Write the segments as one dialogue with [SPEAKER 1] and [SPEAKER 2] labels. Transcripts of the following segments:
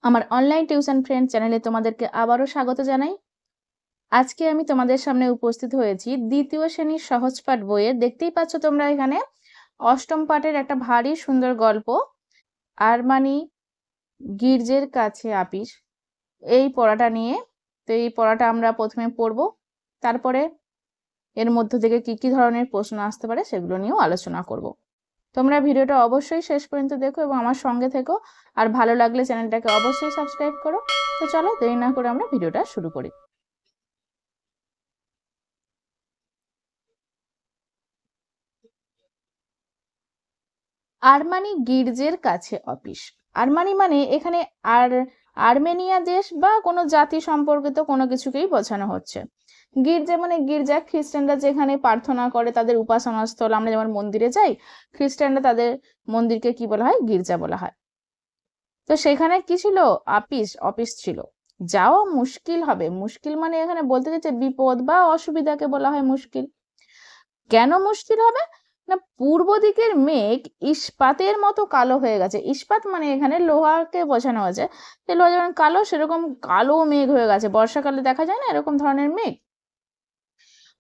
[SPEAKER 1] আমার online tuition friend চ্যানেলে তোমাদেরকে আবারও স্বাগত জানাই। আজকে আমি তোমাদের সামনে উপস্থিত হয়েছি দ্বিতীয় শ্রেণীর সহজ পাঠ বইয়ের। দেখতেই পাচ্ছ তোমরা এখানে অষ্টম পাঠের একটা ভারী সুন্দর গল্প, আরমানি গির্জের কাছে আপিস, এই পড়াটা নিয়ে। তো এই পড়াটা আমরা প্রথমে পড়ব, তারপরে এর মধ্য থেকে কি কি ধরনের প্রশ্ন আসতে পারে সেগুলো নিয়েও আলোচনা করব। তোমরা ভিডিওটা অবশ্যই শেষ পর্যন্ত দেখো এবং আমার সঙ্গে থেকো। আর ভালো লাগলে চ্যানেলটাকে অবশ্যই সাবস্ক্রাইব করো। তো চলো দেরি না করে আমরা ভিডিওটা শুরু করি। আরমানি গির্জের কাছে অফিস। আরমানি মানে এখানে আর আর্মেনিয়া দেশ বা কোনো জাতি সম্পর্কিত কোনো কিছুকেই বোঝানো হচ্ছে। গির্জা মানে গির্জা, খ্রিস্টানরা যেখানে প্রার্থনা করে, তাদের উপাসনা স্থল। আমরা যেমন মন্দিরে যাই, খ্রিস্টানরা তাদের মন্দিরকে কি বলা হয়? গির্জা বলা হয়। তো সেখানে কি ছিল? অফিস ছিল। যাওয়া মুশকিল হবে। মুশকিল মানে এখানে বলতে চাইছে বিপদ বা অসুবিধাকে বলা হয় মুশকিল। কেন মুশকিল হবে না? পূর্ব দিকের মেঘ ইস্পাতের মতো কালো হয়ে গেছে। ইস্পাত মানে এখানে লোহাকে বোঝানো হয়েছে। লোহা যেমন কালো, সেরকম কালো মেঘ হয়ে গেছে। বর্ষাকালে দেখা যায় না এরকম ধরনের মেঘ।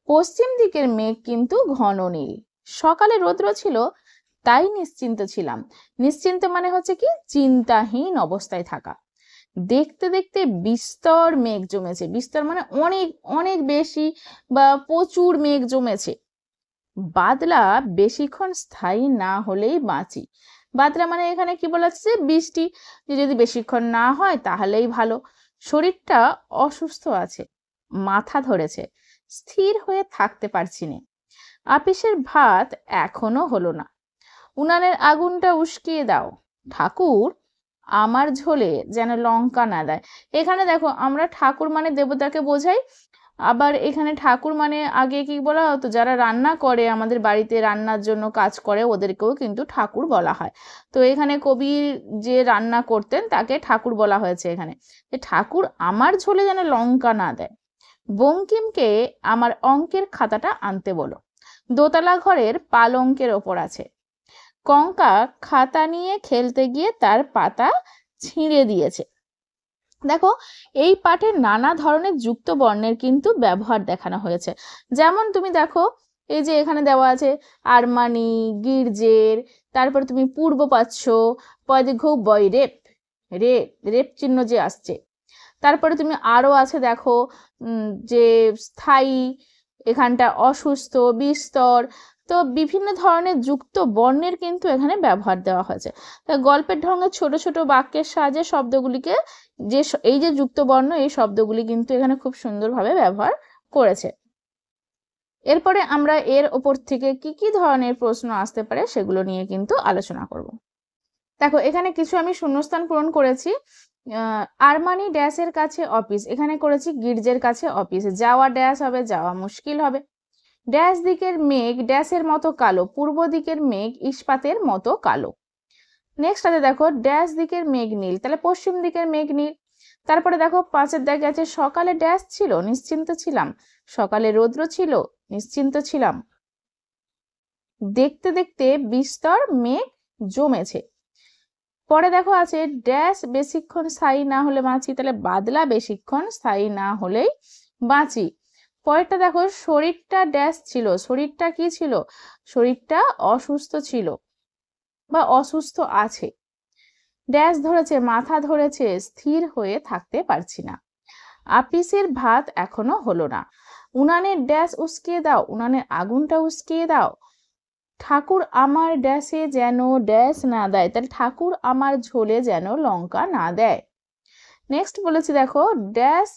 [SPEAKER 1] পশ্চিম দিকের মেঘ কিন্তু ঘন নীল। সকালে রৌদ্র ছিল, তাই নিশ্চিন্ত ছিলাম। নিশ্চিন্ত মানে হচ্ছে কি? চিন্তাহীন অবস্থায় থাকা। দেখতে দেখতে বিস্তর মেঘ জমেছে। বিস্তর মানে অনেক অনেক বেশি বা প্রচুর মেঘ জমেছে। বাদলা বেশিক্ষণ স্থায়ী না হলেই বাঁচি। বাদলা মানে এখানে কি বলা হচ্ছে? বৃষ্টি। যদি বেশিক্ষণ না হয় তাহলেই ভালো। শরীরটা অসুস্থ আছে, মাথা ধরেছে, স্থির হয়ে থাকতে পারছি না। আপিসের ভাত এখনো হলো না। উনানের আগুনটা উস্কিয়ে দাও ঠাকুর, আমার ঝোলে যেন লঙ্কা না দেয়। এখানে দেখো, আমরা ঠাকুর মানে দেবতাকে বোঝাই। আবার এখানে ঠাকুর মানে আগে কি বলা হতো? যারা রান্না করে, আমাদের বাড়িতে রান্নার জন্য কাজ করে, ওদেরকেও কিন্তু ঠাকুর বলা হয়। তো এখানে কবি যে রান্না করতেন তাকে ঠাকুর বলা হয়েছে এখানে। যে ঠাকুর আমার ঝোলে যেন লঙ্কা না দেয়। বঙ্কিমকে আমার অঙ্কের খাতাটা আনতে বলো। দোতলা ঘরের পালঙ্কের ওপর আছে। কঙ্কা খাতা নিয়ে খেলতে গিয়ে তার পাতা ছিঁড়ে দিয়েছে। দেখো, এই পাঠে নানা ধরনের যুক্ত বর্ণের কিন্তু ব্যবহার দেখানো হয়েছে। যেমন তুমি দেখো, এই যে এখানে দেওয়া আছে আরমানি গির্জের, তারপর তুমি পূর্ব পাচ্ছ, পদঘ বয় রেপ, রেপ রেপ চিহ্ন যে আসছে। তারপরে তুমি আরো আছে দেখো, যে স্থায়ী, এখানটা অসুস্থ, বিস্তর। তো বিভিন্ন ধরনের যুক্ত বর্ণের কিন্তু এখানে ব্যবহার দেওয়া হয়েছে। তাই গল্পের ঢঙে ছোট ছোট বাক্যের সাহায্যে শব্দগুলিকে, যে এই যে যুক্ত বর্ণ, এই শব্দগুলি কিন্তু এখানে খুব সুন্দরভাবে ব্যবহার করেছে। এরপরে আমরা এর ওপর থেকে কি কি ধরনের প্রশ্ন আসতে পারে সেগুলো নিয়ে কিন্তু আলোচনা করব। দেখো, এখানে কিছু আমি শূন্যস্থান পূরণ করেছি। আরমানি ড্যাশের কাছে অফিস, এখানে করেছি গির্জের কাছে অফিস। যাওয়া ড্যাশ হবে, যাওয়া মুশকিল হবে। ড্যাশ দিকের মেঘ ড্যাশের মতো কালো, পূর্ব দিকের মেঘ ইস্পাতের মতো কালো। নেক্সট আছে দেখো, ড্যাশ দিকের মেঘ নীল, তাহলে পশ্চিম দিকের মেঘ নীল। তারপরে দেখো 5-এর দাগে আছে সকালে ড্যাশ ছিল, নিশ্চিন্ত ছিলাম। সকালে রৌদ্র ছিল, নিশ্চিন্ত ছিলাম। দেখতে দেখতে বিস্তর মেঘ জমেছে। পরে দেখো আছে ড্যাশ বেশিক্ষণ স্থায়ী না হলে বাঁচি, তাহলে বাদলা বেশিক্ষণ স্থায়ী না হলেই বাঁচি। পরেরটা দেখো, শরীরটা ড্যাশ ছিল, শরীরটা কি ছিল? শরীরটা অসুস্থ ছিল বা অসুস্থ আছে। ড্যাশ ধরেছে, মাথা ধরেছে, স্থির হয়ে থাকতে পারছি না। আপিসের ভাত এখনো হলো না। উনানের ড্যাশ উস্কিয়ে দাও, উনানের আগুনটা উস্কিয়ে দাও। ঠাকুর আমার ড্যাশে যেন ড্যাশ না দেয়, তাহলে ঠাকুর আমার ঝোলে যেন লঙ্কা না দেয়। নেক্সট বলেছি দেখো, ড্যাশ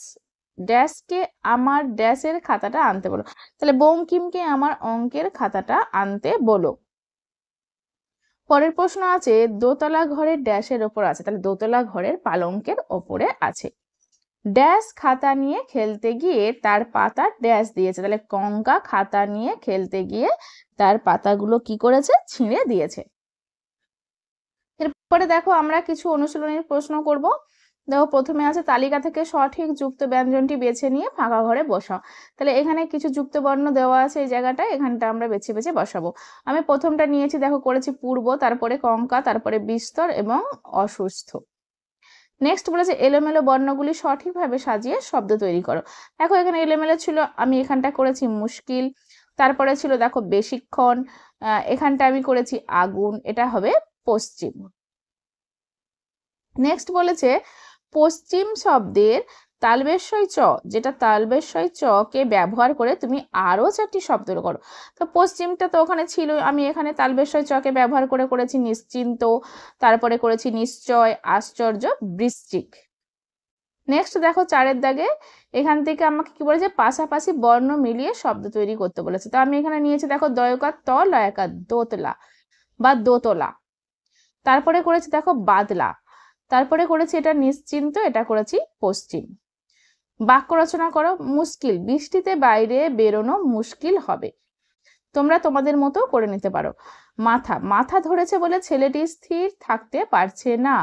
[SPEAKER 1] ড্যাশকে আমার ড্যাশের খাতাটা আনতে বলো, তাহলে বঙ্কিমকে আমার অঙ্কের খাতাটা আনতে বলো। পরের প্রশ্ন আছে দোতলা ঘরের ড্যাশের ওপর আছে, তাহলে দোতলা ঘরের পালঙ্কের ওপরে আছে। ড্যাশ খাতা নিয়ে খেলতে গিয়ে তার পাতা ড্যাশ দিয়েছে, তাহলে কঙ্কা খাতা নিয়ে খেলতে গিয়ে তার পাতাগুলো কি করেছে? ছিঁড়ে দিয়েছে। এরপরে দেখো, আমরা কিছু অনুশীলনের প্রশ্ন করব। দেখো, প্রথমে আছে তালিকা থেকে সঠিক যুক্ত ব্যঞ্জনটি বেছে নিয়ে ফাঁকা ঘরে বসাও। তাহলে এখানে কিছু যুক্ত বর্ণ দেওয়া আছে, এই জায়গাটায় এখানটা আমরা বেছে বেছে বসাবো। আমি প্রথমটা নিয়েছি, দেখো করেছি পূর্ব, তারপরে কঙ্কা, তারপরে বিস্তর এবং অসুস্থ। নেক্সট বলেছে এলোমেলো বর্ণগুলি সঠিকভাবে সাজিয়ে শব্দ তৈরি করো। দেখো এখানে এলোমেলো ছিল, আমি এখানটা করেছি মুশকিল। তারপরে ছিল দেখো বেশিক্ষণ, এখানটা আমি করেছি আগুন, এটা হবে পশ্চিম। নেক্সট বলেছে পশ্চিম শব্দের তালবেশ্বই চ, যেটা তালবেশ্বই চ কে ব্যবহার করে তুমি আরো 4টি শব্দ করো। তো পশ্চিমটা তো ওখানে ছিল, আমি এখানে তালবেশ্বই চ কে ব্যবহার করে করেছি নিশ্চিন্ত, তারপরে করেছি নিশ্চয়, আশ্চর্য, বৃশ্চিক। নেক্সট দেখো 4-এর দাগে, এখান থেকে আমাকে কি বলেছে পাশাপাশি বর্ণ মিলিয়ে শব্দ তৈরি করতে বলেছে। তো আমি এখানে নিয়েছি দেখো দয়কার ত, লয়কার দোতলা বা দোতলা। তারপরে করেছি দেখো বাদলা, তারপরে করেছি এটা নিশ্চিন্ত, এটা করেছি পশ্চিম। বাক্য রচনা করো। মুশকিল, বৃষ্টিতে বাইরে বেরোনো মুশকিল হবে। তোমরা তোমাদের মতো করে নিতে পারো। মাথা, মাথা ধরেছে বলে ছেলেটি স্থির থাকতে পারছে না।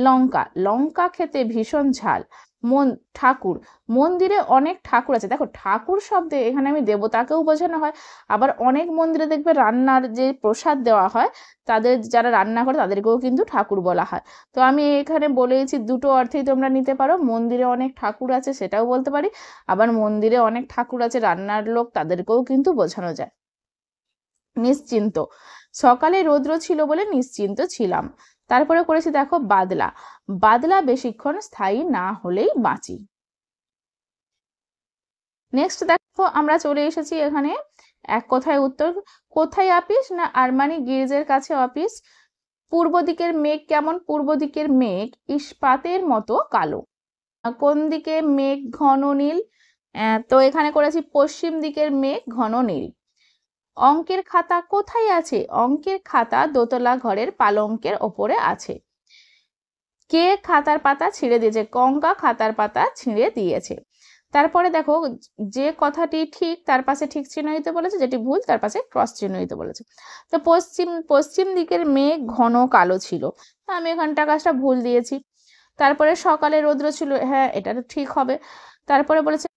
[SPEAKER 1] লঙ্কা, লঙ্কা খেতে ভীষণ ঝাল। মন, ঠাকুর, মন্দিরে অনেক ঠাকুর আছে। দেখো ঠাকুর শব্দে এখানে আমি দেবতাকেও বোঝানো হয়, আবার অনেক মন্দিরে দেখবে রান্নার যে প্রসাদ দেওয়া হয়, তাদের যারা রান্না করে তাদেরকেও কিন্তু ঠাকুর বলা হয়। তো আমি এখানে বলেছি দুটো অর্থেই তোমরা নিতে পারো, মন্দিরে অনেক ঠাকুর আছে সেটাও বলতে পারি, আবার মন্দিরে অনেক ঠাকুর আছে রান্নার লোক তাদেরকেও কিন্তু বোঝানো যায়। নিশ্চিন্ত, সকালে রৌদ্র ছিল বলে নিশ্চিন্ত ছিলাম। তারপরে করেছি দেখো বাদলা, বাদলা বেশিক্ষণ স্থায়ী না হলেই বাঁচি। নেক্সট দেখো আমরা চলে এসেছি এখানে এক কথায় উত্তর। কোথায় আপিস? না আরমানি গির্জের কাছে অফিস। পূর্ব দিকের মেঘ কেমন? পূর্ব দিকের মেঘ ইস্পাতের মতো কালো। কোন দিকে মেঘ? ঘন নীল। তো এখানে করেছি পশ্চিম দিকের মেঘ ঘন নীল। অঙ্কের খাতা কোথায় আছে? অঙ্কের খাতা দোতলা ঘরের পালঙ্কের ওপরে আছে। কে খাতার পাতা ছিঁড়ে দিয়েছে? কঙ্কা খাতার পাতা ছিঁড়ে দিয়েছে। তারপরে দেখো যে কথাটি ঠিক তার পাশে ঠিক চিহ্ন দিতে বলেছে, যেটি ভুল তার পাশে ক্রস চিহ্ন দিতে বলেছে। তো পশ্চিম দিকের মেঘ ঘন কালো ছিল, আমি এখানটা কাজটা ভুল দিয়েছি। তারপরে সকালে রৌদ্র ছিল, হ্যাঁ এটা তো ঠিক হবে। তারপরে বলেছে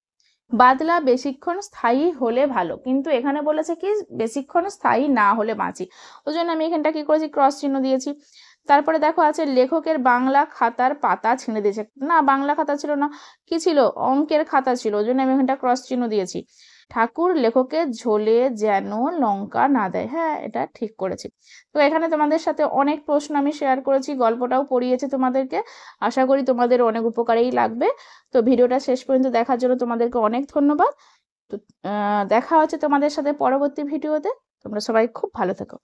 [SPEAKER 1] বাদলা বেশিক্ষণ স্থায়ী হলে ভালো, কিন্তু এখানে বলেছে কি বেশিক্ষণ স্থায়ী না হলে বাঁচি, ওই জন্য আমি এখানটা কি করেছি ক্রস চিহ্ন দিয়েছি। তারপরে দেখো আছে লেখকের বাংলা খাতার পাতা ছিঁড়ে দিয়েছে, না বাংলা খাতা ছিল না, কি ছিল অঙ্কের খাতা ছিল, ওই জন্য আমি এখানটা ক্রস চিহ্ন দিয়েছি। ঠাকুর লেখকের ঝোলে যেন লঙ্কা না দেয়, হ্যাঁ এটা ঠিক করেছি। তো এখানে তোমাদের সাথে অনেক প্রশ্ন আমি শেয়ার করেছি, গল্পটাও পড়িয়েছি তোমাদেরকে, আশা করি তোমাদের অনেক উপকারেই লাগবে। তো ভিডিওটা শেষ পর্যন্ত দেখার জন্য তোমাদেরকে অনেক ধন্যবাদ। তো দেখা হচ্ছে তোমাদের সাথে পরবর্তী ভিডিওতে। তোমরা সবাই খুব ভালো থেকো।